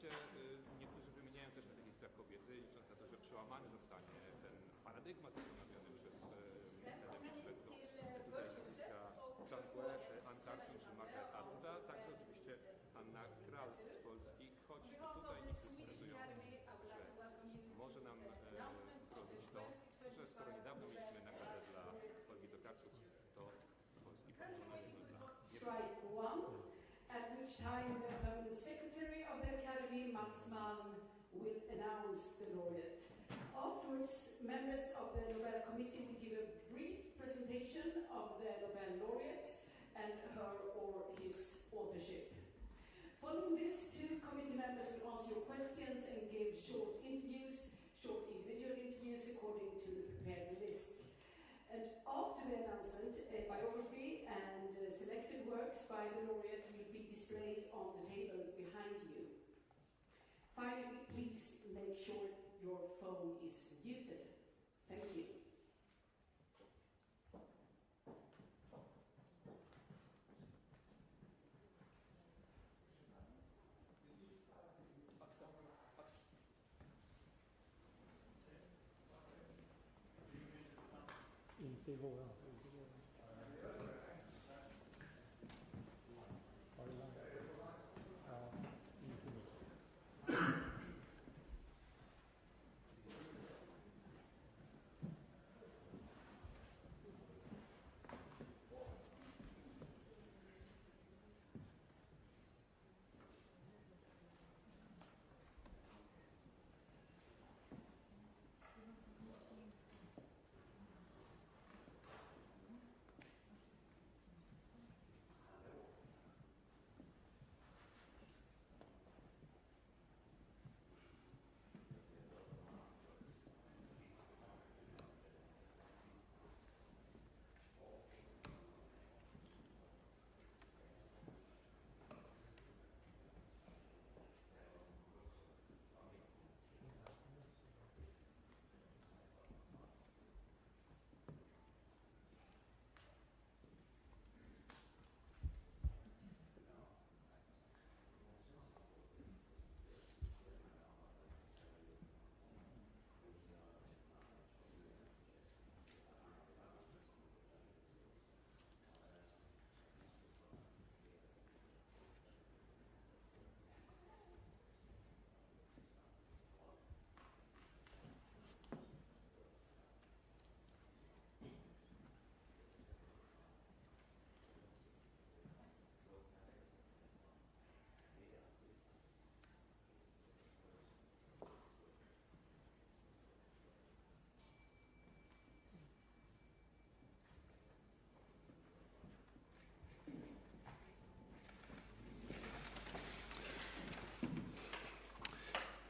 oczywiście niektórzy wymieniają też na tych listach kobiety, licząc na to, że przełamany zostanie ten paradygmat ustanowiony przez Akademię Szwedzką. Tutaj nazwiska Changue, Ann Carson czy Margaret Atwood, także oczywiście Anna Kral z Polski, choć tutaj niektórzy wskazują, że może nam grozić to, że skoro niedawno mieliśmy nagrodę dla Olgi Tokarczuk, to z Polski powinno strike one, at which time the permanent secretary of the Academy, Mats Malm, will announce the laureate. Afterwards, members of the Nobel Committee will give a brief presentation of the Nobel laureate and her or his authorship. Following this, two committee members will answer your questions and give short individual interviews according to the prepared list. And after the announcement, a biography and selected works by the laureate will be displayed on the table behind you. Finally, please make sure your phone is muted. Thank you. Inte i våran.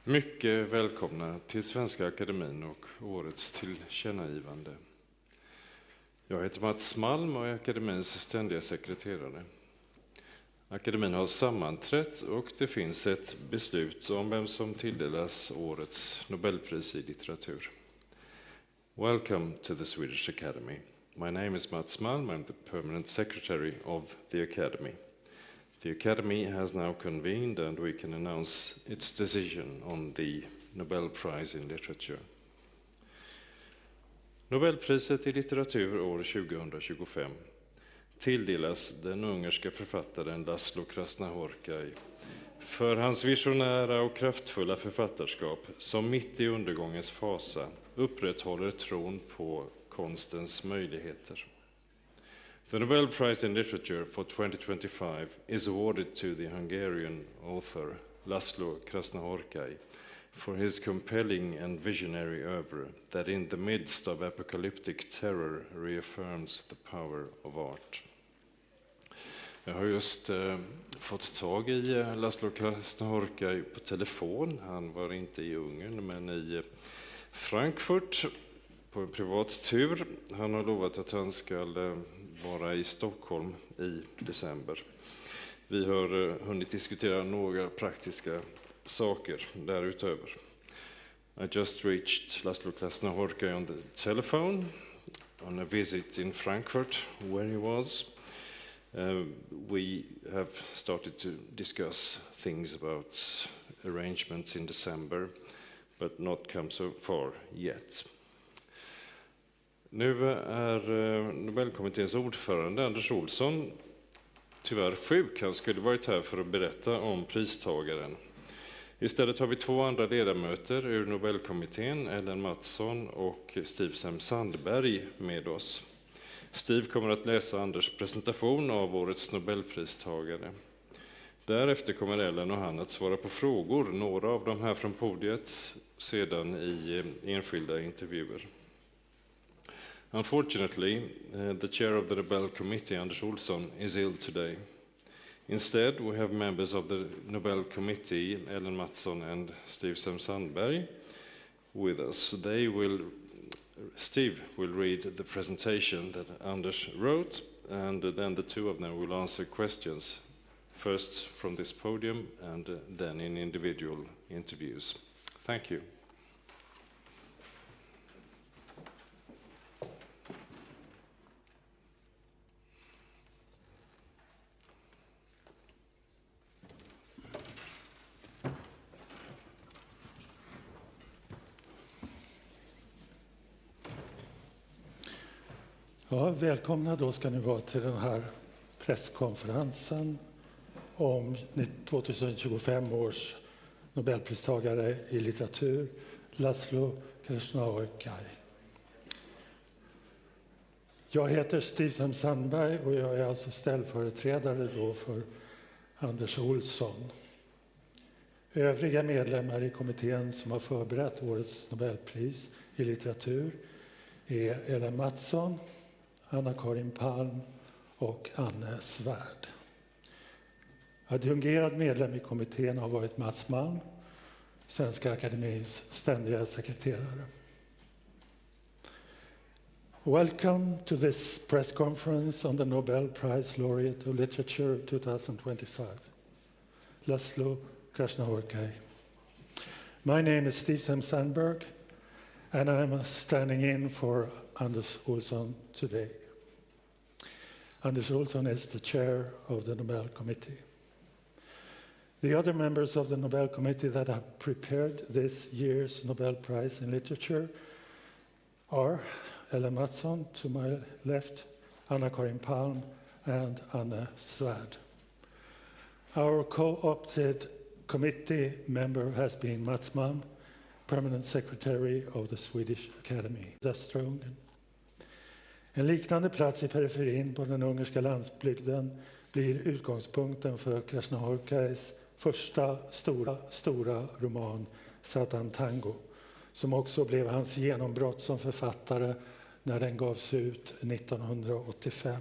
Mycket välkomna till Svenska Akademin och årets tillkännagivande. Jag heter Mats Malm och är Akademins ständiga sekreterare. Akademin har sammanträtt och det finns ett beslut om vem som tilldelas årets Nobelpris i litteratur. Welcome to the Swedish Academy. My name is Mats Malm. I'm the permanent secretary of the Academy. The Academy has now convened and we can announce its decision on the Nobel Prize in Literature. Nobelpriset i litteratur år 2025 tilldelas den ungerska författaren Laszlo Krasznahorkai för hans visionära och kraftfulla författarskap som mitt i undergångens fasa upprätthåller tron på konstens möjligheter. The Nobel Prize in Literature for 2025 is awarded to the Hungarian author Laszlo Krasznahorkai for his compelling and visionary oeuvre that in the midst of apocalyptic terror reaffirms the power of art. Jag har just fått tag i Laszlo Krasznahorkai på telefon. Han var inte i Ungern men i Frankfurt på en privat tur. Han har lovat att han ska vara i Stockholm i december. Vi har hunnit diskutera några praktiska saker därutöver. I just reached Laszlo Krasznahorkai on the telephone on a visit in Frankfurt where he was. We have started to discuss things about arrangements in December, but not come so far yet. Nu är Nobelkommitténs ordförande Anders Olsson tyvärr sjuk. Han skulle varit här för att berätta om pristagaren. Istället har vi två andra ledamöter ur Nobelkommittén, Ellen Mattsson och Steve Sandberg, med oss. Steve kommer att läsa Anders presentation av årets Nobelpristagare. Därefter kommer Ellen och han att svara på frågor, några av dem här från podiet, sedan i enskilda intervjuer. Unfortunately, the chair of the Nobel Committee, Anders Olsson, is ill today. Instead, we have members of the Nobel Committee, Ellen Mattsson and Steve Sandberg, with us. Steve will read the presentation that Anders wrote, and then the two of them will answer questions, first from this podium and then in individual interviews. Thank you. Ja, välkomna då ska ni vara till den här presskonferensen om 2025 års Nobelpristagare i litteratur, Laszlo Krasznahorkai. Jag heter Steve Sandberg och jag är alltså ställföreträdare då för Anders Olsson. Övriga medlemmar i kommittén som har förberett årets Nobelpris i litteratur är Ellen Mattsson, Anna-Karin Palm och Anne Svärd. Adjungerad medlem i kommittén har varit Mats Malm, Svenska Akademins ständiga sekreterare. Welcome to this press conference on the Nobel Prize laureate of Literature 2025, Laszlo Krasznahorkai. My name is Steve Sandberg, and I'm standing in for Anders Olsson today. Anders Olsson is the chair of the Nobel Committee. The other members of the Nobel Committee that have prepared this year's Nobel Prize in Literature are Ellen Mattsson to my left, Anna-Karin Palm, and Anne Svärd. Our co-opted committee member has been Mats Malm, Permanent Secretary of the Swedish Academy. En liknande plats i periferin på den ungerska landsbygden blir utgångspunkten för Krasznahorkais första stora roman Satan Tango, som också blev hans genombrott som författare när den gavs ut 1985.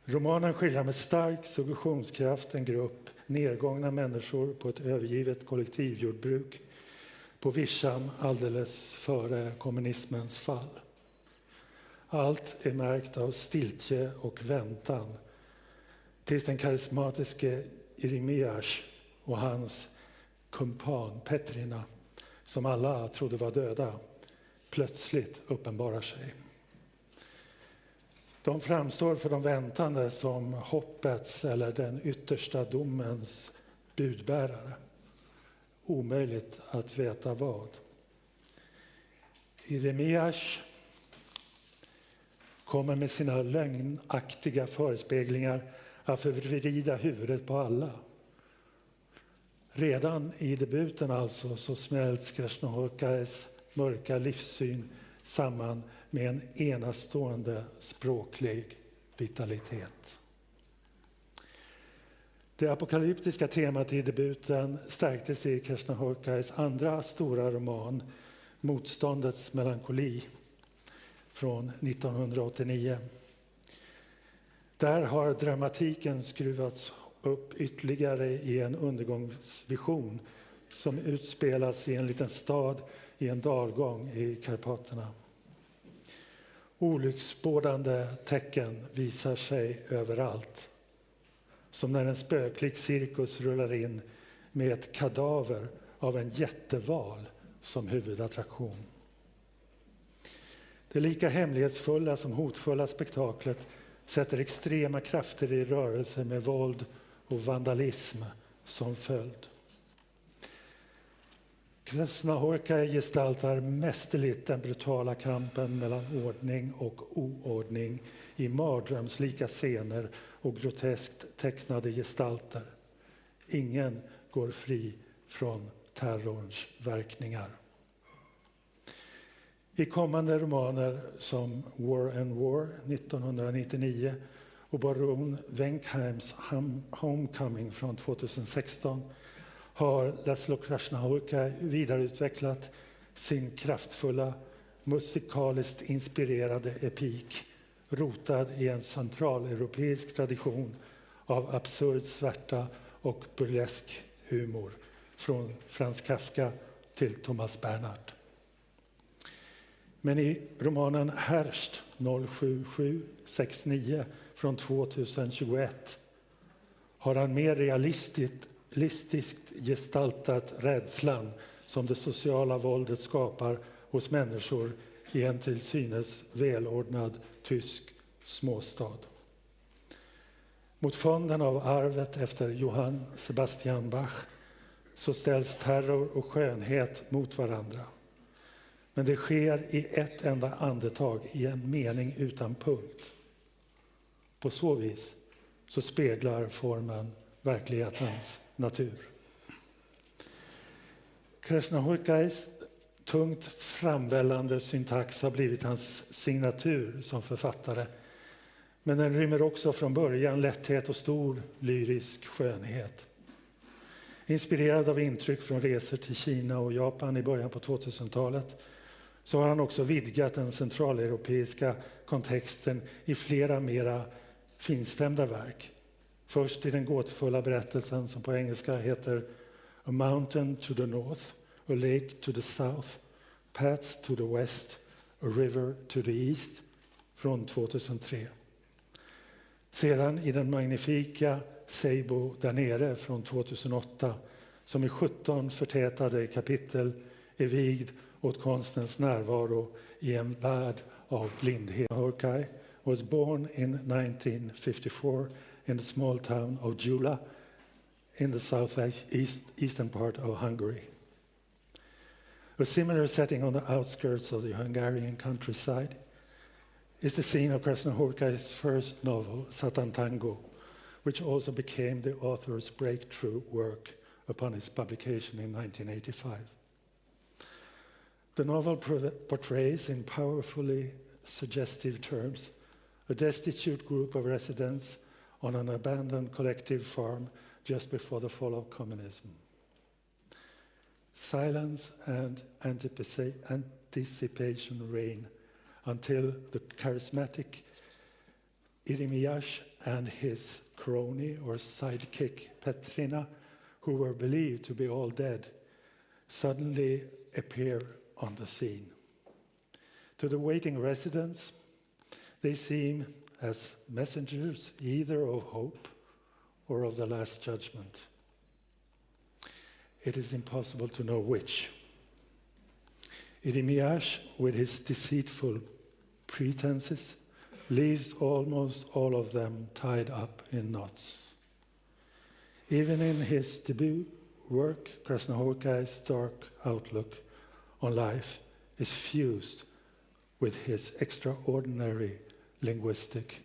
Romanen skildrar med stark suggestionskraft en grupp nedgångna människor på ett övergivet kollektivjordbruk på vischan alldeles före kommunismens fall. Allt är märkt av stiltje och väntan tills den karismatiske Jeremias och hans kumpan Petrina, som alla trodde var döda, plötsligt uppenbarar sig. De framstår för de väntande som hoppets eller den yttersta domens budbärare. Omöjligt att veta vad. Jeremias kommer med sina lögnaktiga förespeglingar att förvrida huvudet på alla. Redan i debuten alltså så smälts Krasznahorkais mörka livssyn samman med en enastående språklig vitalitet. Det apokalyptiska temat i debuten stärktes i Krasznahorkais andra stora roman Motståndets melankoli från 1989. Där har dramatiken skruvats upp ytterligare i en undergångsvision som utspelas i en liten stad i en dalgång i Karpaterna. Olycksbådande tecken visar sig överallt. Som när en spöklik cirkus rullar in med ett kadaver av en jätteval som huvudattraktion. Det lika hemlighetsfulla som hotfulla spektaklet sätter extrema krafter i rörelse med våld och vandalism som följd. Krasnahorkai gestaltar mästerligt den brutala kampen mellan ordning och oordning i mardrömslika scener och groteskt tecknade gestalter. Ingen går fri från terrorns verkningar. I kommande romaner som War and War 1999 och baron Wenkheims Homecoming från 2016 har Laszlo Krasnahorkai vidareutvecklat sin kraftfulla, musikaliskt inspirerade epik rotad i en centraleuropeisk tradition av absurd svärta och burlesk humor från Franz Kafka till Thomas Bernhard. Men i romanen Härst 07769 från 2021 har han mer realistiskt gestaltat rädslan som det sociala våldet skapar hos människor i en till synes välordnad tysk småstad. Mot fonden av arvet efter Johann Sebastian Bach så ställs terror och skönhet mot varandra. Men det sker i ett enda andetag, i en mening utan punkt. På så vis så speglar formen verklighetens natur. Krasnahorkais tungt framvällande syntax har blivit hans signatur som författare. Men den rymmer också från början lätthet och stor lyrisk skönhet. Inspirerad av intryck från resor till Kina och Japan i början på 2000-talet så har han också vidgat den centraleuropeiska kontexten i flera mera finstämda verk. Först i den gåtfulla berättelsen som på engelska heter A Mountain to the North, A Lake to the South, Paths to the West, A River to the East från 2003. Sedan i den magnifika Seibo där nere från 2008 som i 17 förtätade kapitel är vigd åt konstens närvaro i en värld av blindhet. Horkai was born in 1954 in the small town of Jula in the southeastern part of Hungary. A similar setting on the outskirts of the Hungarian countryside is the scene of Krasnahorkai's first novel, Satan Tango, which also became the author's breakthrough work upon its publication in 1985. The novel portrays in powerfully suggestive terms a destitute group of residents on an abandoned collective farm just before the fall of communism. Silence and anticipation reign until the charismatic Irimias and his crony or sidekick Petrina, who were believed to be all dead, suddenly appear on the scene. To the waiting residents, they seem as messengers either of hope or of the last judgment. It is impossible to know which. Irimias, with his deceitful pretenses, leaves almost all of them tied up in knots. Even in his debut work, Krasnahorkai's dark outlook on life is fused with his extraordinary linguistic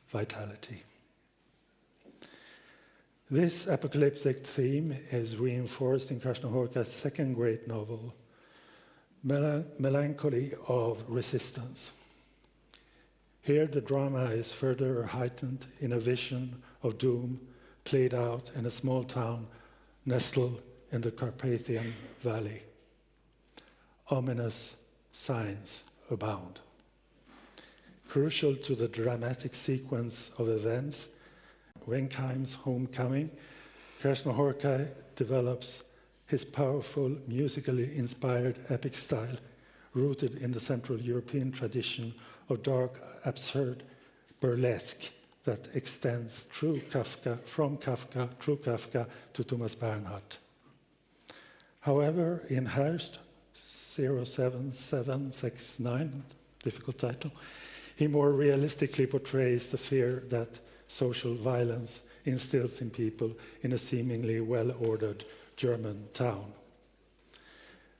vitality. This apocalyptic theme is reinforced in Krasnahorkai's second great novel, Melancholy of Resistance. Here the drama is further heightened in a vision of doom played out in a small town nestled in the Carpathian Valley. Ominous signs abound. Crucial to the dramatic sequence of events, Wenkheim's homecoming, Krasnahorkai develops his powerful, musically inspired epic style, rooted in the Central European tradition of dark, absurd burlesque that extends from Kafka to Thomas Bernhard. However, in Härst 07769, difficult title, he more realistically portrays the fear that social violence instills in people in a seemingly well-ordered German town.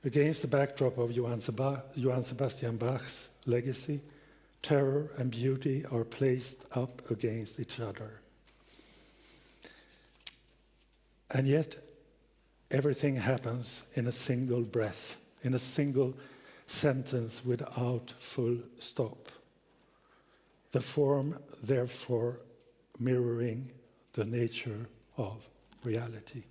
Against the backdrop of Johann Sebastian Bach's legacy, terror and beauty are placed up against each other. And yet, everything happens in a single breath, in a single sentence without full stop. The form, therefore, mirroring the nature of reality.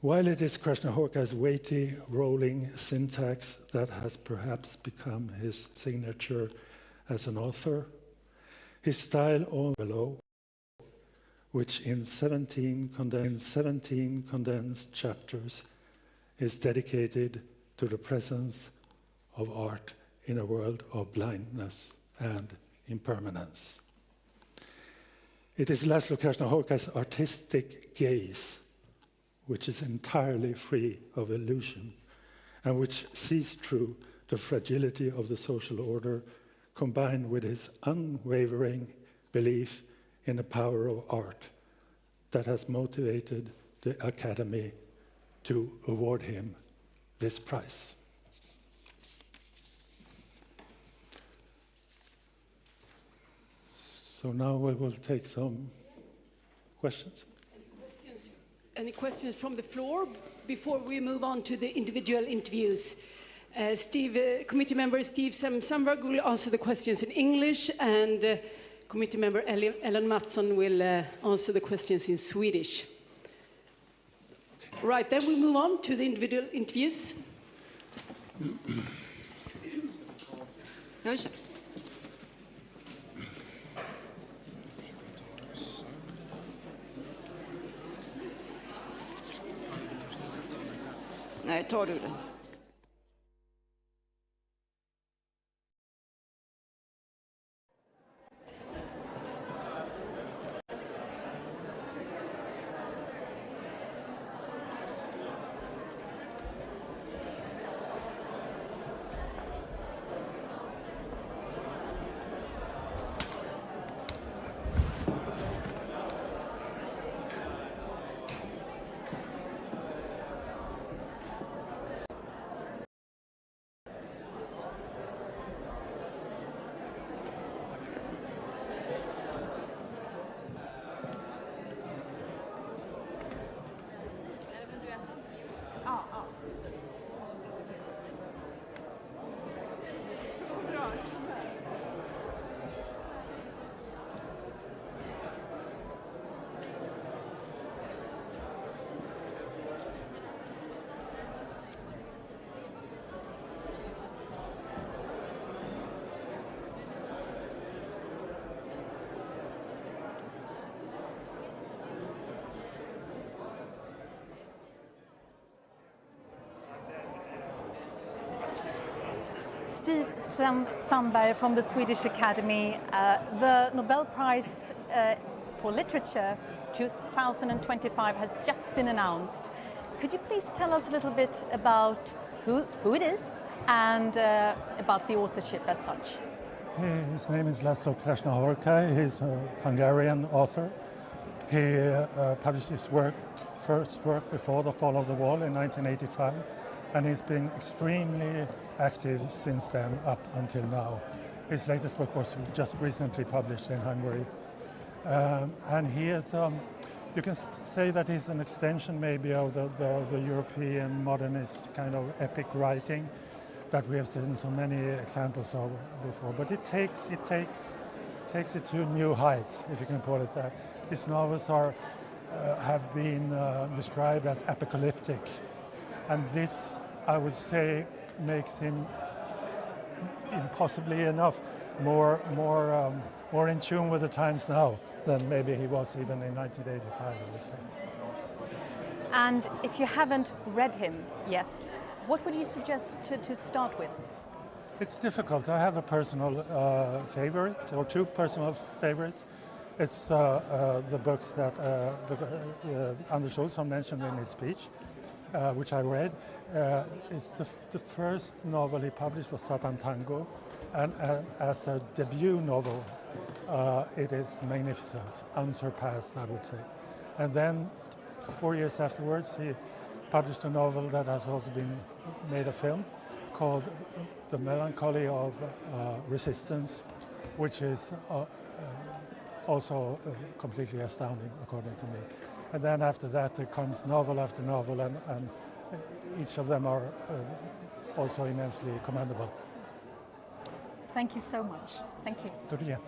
While it is Krasznahorkai's weighty, rolling syntax that has perhaps become his signature as an author, his style on below, which in 17 condensed chapters is dedicated to the presence of art in a world of blindness and impermanence. It is Laszlo Krasznahorkai's artistic gaze, which is entirely free of illusion and which sees through the fragility of the social order, combined with his unwavering belief in the power of art, that has motivated the Academy to award him this prize. So now we will take some questions. Any questions from the floor before we move on to the individual interviews? Committee member Steve Sandberg will answer the questions in English, and committee member Ellen Mattsson will answer the questions in Swedish. Right, then we move on to the individual interviews. Nej, tar du det? Steve Sandberg from the Swedish Academy. The Nobel Prize for Literature 2025 has just been announced. Could you please tell us a little bit about who it is and about the authorship as such? His name is Laszlo Krasznahorkai. He's a Hungarian author. He published his first work before the fall of the wall in 1985, and he's been extremely active since then up until now. His latest book was just recently published in Hungary. And he is, you can say that he's an extension maybe of the European modernist kind of epic writing that we have seen so many examples of before. But it takes it to new heights, if you can call it that. His novels have been described as apocalyptic. And this, I would say, makes him, impossibly enough, more in tune with the times now than maybe he was even in 1985, I would say. And if you haven't read him yet, what would you suggest to start with? It's difficult. I have a personal favorite, or two personal favorites. It's the books that Anders Olsson mentioned in his speech, which I read. It's the first novel he published was Satan Tango, And as a debut novel, it is magnificent, unsurpassed, I would say. And then 4 years afterwards, he published a novel that has also been made a film called The Melancholy of Resistance, which is also completely astounding, according to me. And then after that, there comes novel after novel, and each of them are also immensely commendable. Thank you so much. Thank you. Turia.